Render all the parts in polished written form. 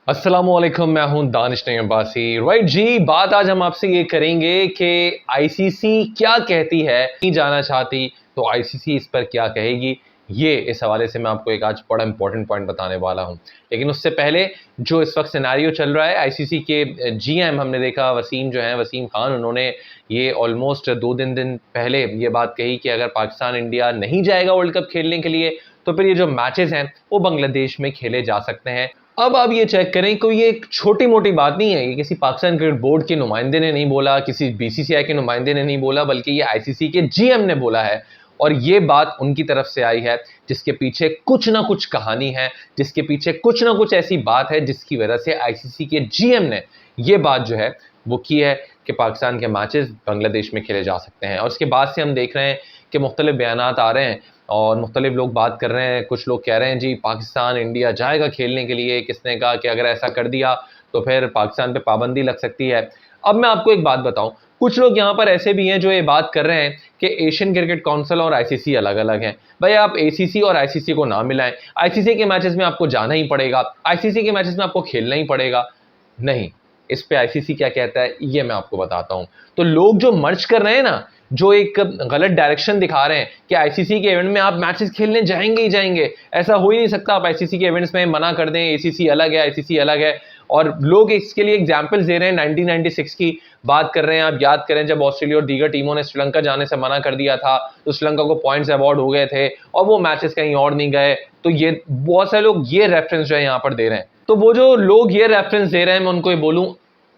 अस्सलामुअलैकुम, मैं हूं दानिश नईम अब्बासी। राइट जी, बात आज हम आपसे ये करेंगे कि आईसीसी क्या कहती है, नहीं जाना चाहती तो आईसीसी इस पर क्या कहेगी। ये इस हवाले से मैं आपको एक आज बड़ा इंपॉर्टेंट पॉइंट बताने वाला हूं। लेकिन उससे पहले जो इस वक्त सिनेरियो चल रहा है, आईसीसी के जीएम हमने देखा वसीम जो हैं, वसीम खान, उन्होंने ये ऑलमोस्ट दो दिन पहले ये बात कही कि अगर पाकिस्तान इंडिया नहीं जाएगा वर्ल्ड कप खेलने के लिए तो फिर ये जो मैचेस हैं वो बांग्लादेश में खेले जा सकते हैं। अब आप ये चेक करें, कोई ये एक छोटी मोटी बात नहीं है। ये किसी पाकिस्तान क्रिकेट बोर्ड के नुमाइंदे ने नहीं बोला, किसी बीसीसीआई के नुमाइंदे ने नहीं बोला, बल्कि ये आईसीसी के जीएम ने बोला है। और ये बात उनकी तरफ से आई है जिसके पीछे कुछ ना कुछ कहानी है, जिसके पीछे कुछ ना कुछ ऐसी बात है जिसकी वजह से आईसीसी के जीएम ने ये बात जो है वो की है कि पाकिस्तान के मैचेस बांग्लादेश में खेले जा सकते हैं। और उसके बाद से हम देख रहे हैं कि मुख्तलिफ बयानात आ रहे हैं और मुख्तलिफ लोग बात कर रहे हैं। कुछ लोग कह रहे हैं जी पाकिस्तान इंडिया जाएगा खेलने के लिए, किसने कहा कि अगर ऐसा कर दिया तो फिर पाकिस्तान पे पाबंदी लग सकती है। अब मैं आपको एक बात बताऊं, कुछ लोग यहाँ पर ऐसे भी हैं जो ये बात कर रहे हैं कि एशियन क्रिकेट काउंसिल और आईसीसी अलग अलग हैं। भाई आप एसीसी और आईसीसी को ना मिलाएं। आईसीसी के मैचेस में आपको जाना ही पड़ेगा, आईसीसी के मैचेस में आपको खेलना ही पड़ेगा। नहीं, इस पे आईसीसी क्या कहता है ये मैं आपको बताता हूं। तो लोग जो मर्ज कर रहे हैं ना, जो एक गलत डायरेक्शन दिखा रहे हैं कि आईसीसी के इवेंट में आप मैचेस खेलने जाएंगे ही जाएंगे, ऐसा हो ही नहीं सकता। आप आईसीसी के इवेंट्स में मना कर दें, एसीसी अलग है, आईसीसी अलग है। और लोग इसके लिए एग्जांपल्स दे रहे हैं, 1996 की बात कर रहे हैं। आप याद करें जब ऑस्ट्रेलिया और दीगर टीमों ने श्रीलंका जाने से मना कर दिया था तो श्रीलंका को पॉइंट्स अवार्ड हो गए थे और वो मैचेस कहीं और नहीं गए। तो ये बहुत सारे लोग ये रेफरेंस जो है यहाँ पर दे रहे हैं। तो वो जो लोग ये रेफरेंस दे रहे हैं, मैं उनको ये बोलूं,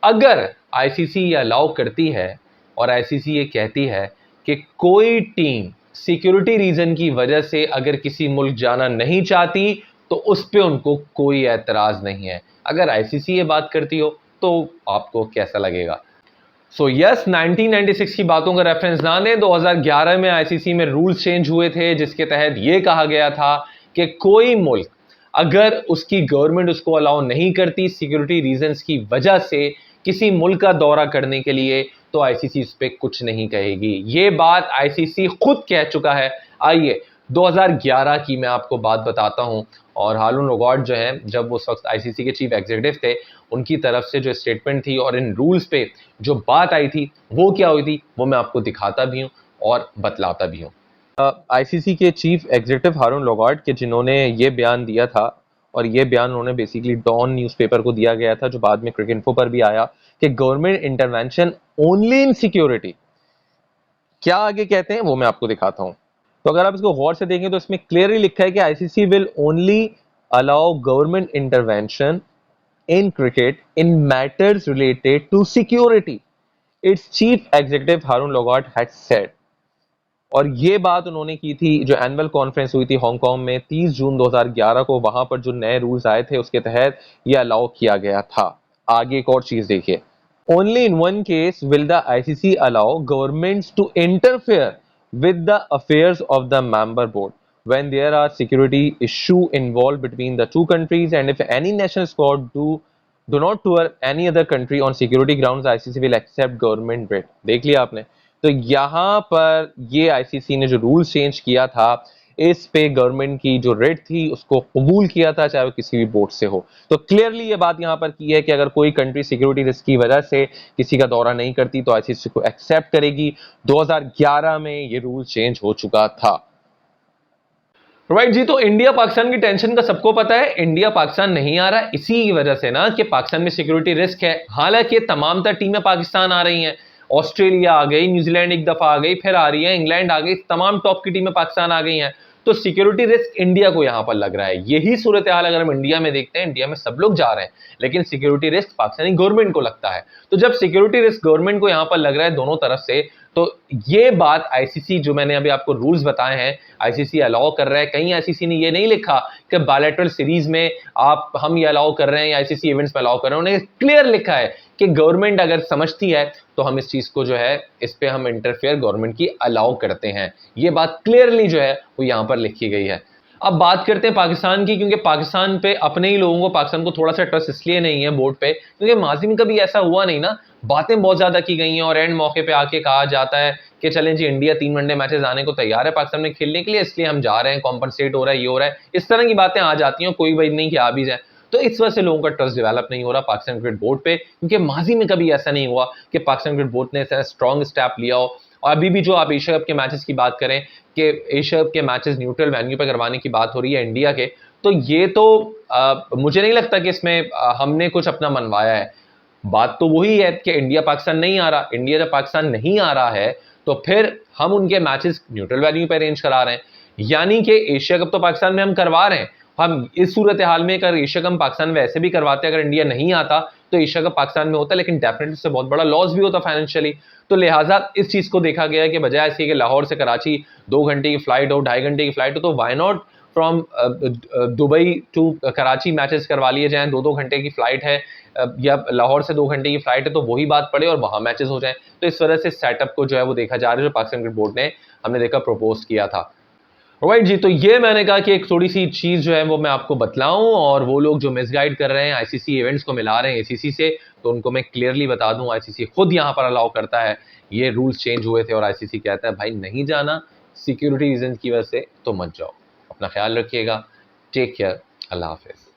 अगर आईसीसी ये अलाउ करती है और आईसीसी ये कहती है कि कोई टीम सिक्योरिटी रीजन की वजह से अगर किसी मुल्क जाना नहीं चाहती तो उस पर उनको कोई एतराज नहीं है। अगर आईसीसी ये बात करती हो तो आपको कैसा लगेगा? सो यस, 1996 की बातों का रेफरेंस ना दें। 2011 में आईसीसी में रूल्स चेंज हुए थे जिसके तहत यह कहा गया था कि कोई मुल्क अगर उसकी गवर्नमेंट उसको अलाउ नहीं करती सिक्योरिटी रीजंस की वजह से किसी मुल्क का दौरा करने के लिए, तो आईसीसी इस पे कुछ नहीं कहेगी। ये बात आईसीसी खुद कह चुका है। आइए 2011 की मैं आपको बात बताता हूं। और हारून रोगार्ड जो हैं, जब उस वक्त आईसीसी के चीफ एग्जीक्यूटिव थे, उनकी तरफ से जो स्टेटमेंट थी और इन रूल्स पे जो बात आई थी वो क्या हुई थी, वो मैं आपको दिखाता भी हूं और बतलाता भी हूं। आईसीसी के चीफ एग्जीक्यूटिव हारून लोगार्ड के, जिन्होंने ये बयान दिया था, और ये बयान उन्होंने बेसिकली डॉन न्यूज़पेपर को दिया गया था जो बाद में क्रिकेट इन्फो पर भी आया, कि government intervention only in security. क्या आगे कहते हैं वो मैं आपको दिखाता हूं। तो अगर आप इसको गौर से देखें तो इसमें क्लियरली लिखा है कि ICC will only allow government intervention in cricket in matters related to security, its chief executive Harun Logart had said। और ये बात उन्होंने की थी जो एनुअल कॉन्फ्रेंस हुई थी हांगकांग में 30 जून 2011 को। वहां पर जो नए रूल्स आए थे उसके तहत ये अलाउ किया गया था। आगे एक और चीज देखिए, only in one case will the ICC allow governments to interfere with the affairs of the member board when there are security issue involved between the two countries, and if any national squad do not tour any other country on security grounds, ICC will accept government bid। देख लिया आपने। तो यहां पर ये ICC ने जो rule change किया था, इस पे गवर्नमेंट की जो रेट थी उसको कबूल किया था, चाहे वो किसी भी बोर्ड से हो। तो क्लियरली ये बात यहां पर की है कि अगर कोई कंट्री सिक्योरिटी रिस्क की वजह से किसी का दौरा नहीं करती तो आईसीसी को एक्सेप्ट करेगी। 2011 में ये रूल चेंज हो चुका था। राइट जी, तो इंडिया पाकिस्तान की टेंशन का सबको पता है। इंडिया पाकिस्तान नहीं आ रहा इसी की वजह से ना कि पाकिस्तान में सिक्योरिटी रिस्क है। हालांकि तमाम तर टीमें पाकिस्तान आ रही हैं, ऑस्ट्रेलिया आ गई, न्यूजीलैंड एक दफा आ गई, फिर आ रही है, इंग्लैंड आ गई, तमाम टॉप की टीमें पाकिस्तान आ गई हैं। तो सिक्योरिटी रिस्क इंडिया को यहां पर लग रहा है। यही सूरत हाल अगर हम इंडिया में देखते हैं, इंडिया में सब लोग जा रहे हैं लेकिन सिक्योरिटी रिस्क पाकिस्तानी गवर्नमेंट को लगता है। तो जब सिक्योरिटी रिस्क गवर्नमेंट को यहां पर लग रहा है दोनों तरफ से, तो ये बात आईसीसी, जो मैंने अभी आपको रूल्स बताए हैं, आईसीसी अलाउ कर रहा है। कहीं आईसीसी ने ये नहीं लिखा कि बायलैटरल सीरीज में हम ये अलाउ कर रहे हैं या आईसीसी इवेंट्स में अलाउ कर रहे हैं। उन्होंने क्लियर लिखा है कि गवर्नमेंट अगर समझती है तो हम इस चीज को जो है, इस पे हम इंटरफेयर गवर्नमेंट की अलाउ करते हैं। ये बात क्लियरली जो है वो यहां पर लिखी गई है। अब बात करते हैं पाकिस्तान की, क्योंकि पाकिस्तान पे अपने ही लोगों को, पाकिस्तान को थोड़ा सा ट्रस्ट इसलिए नहीं है बोर्ड पे क्योंकि माजी में कभी ऐसा हुआ नहीं ना। बातें बहुत ज्यादा की गई हैं और एंड मौके पे आके कहा जाता है कि चलें जी इंडिया 3 वनडे मैचेस आने को तैयार है पाकिस्तान में खेलने के लिए, इसलिए हम जा रहे हैं, कॉम्पनसेट हो रहा है, ये हो रहा है, इस तरह की बातें आ जाती हैं। कोई भाई नहीं कि आ भी जाए। तो इस वजह से लोगों का ट्रस्ट डेवलप नहीं हो रहा पाकिस्तान क्रिकेट बोर्ड पे, क्योंकि माजी में कभी ऐसा नहीं हुआ कि पाकिस्तान क्रिकेट बोर्ड ने ऐसा स्ट्रॉन्ग स्टेप लिया हो। और अभी भी जो आप एशिया कप के मैचेस की बात करें कि एशिया कप के मैचेस न्यूट्रल वेन्यू पर करवाने की बात हो रही है इंडिया के, तो ये तो मुझे नहीं लगता कि इसमें हमने कुछ अपना मनवाया है। बात तो वही है कि इंडिया पाकिस्तान नहीं आ रहा, इंडिया जब पाकिस्तान नहीं आ रहा है तो फिर हम उनके मैचेस न्यूट्रल वेन्यू पर अरेंज करा रहे हैं, यानी कि एशिया कप तो पाकिस्तान में हम करवा रहे हैं। हम इस सूरत हाल में अगर एशिया कप पाकिस्तान में वैसे भी करवाते, अगर इंडिया नहीं आता तो एशिया कप पाकिस्तान में होता, लेकिन डेफिनेटली उससे बहुत बड़ा लॉस भी होता फाइनेंशियली। तो लिहाजा इस चीज को देखा गया है कि बजाय ऐसे कि लाहौर से कराची 2 घंटे की फ्लाइट हो, 2.5 घंटे की फ्लाइट हो, तो why not from Dubai to Karachi matches करवा लिए जाएं। 2-2 घंटे की फ्लाइट है या लाहौर से 2 घंटे की फ्लाइट है, तो वही बात पड़े और वहां मैचेस हो जाएं। तो इस वजह से सेटअप को जो है वो देखा जा रहा है, जो पाकिस्तान क्रिकेट बोर्ड ने हमने देखा प्रपोज किया था। राइट जी, तो ये मैंने कहा कि एक थोड़ी सी चीज जो है वो मैं आपको बतलाऊं, और वो लोग जो मिसगाइड कर रहे हैं आईसीसी इवेंट्स को मिला रहे हैं एसीसी से, तो उनको मैं क्लियरली बता दूं आईसीसी खुद यहां पर अलाउ करता है। ये रूल्स चेंज हुए थे और आईसीसी कहता है भाई नहीं जाना सिक्योरिटी रीजन की वजह से तो मत जाओ। अपना ख्याल रखिएगा, टेक केयर, अल्लाह हाफिज।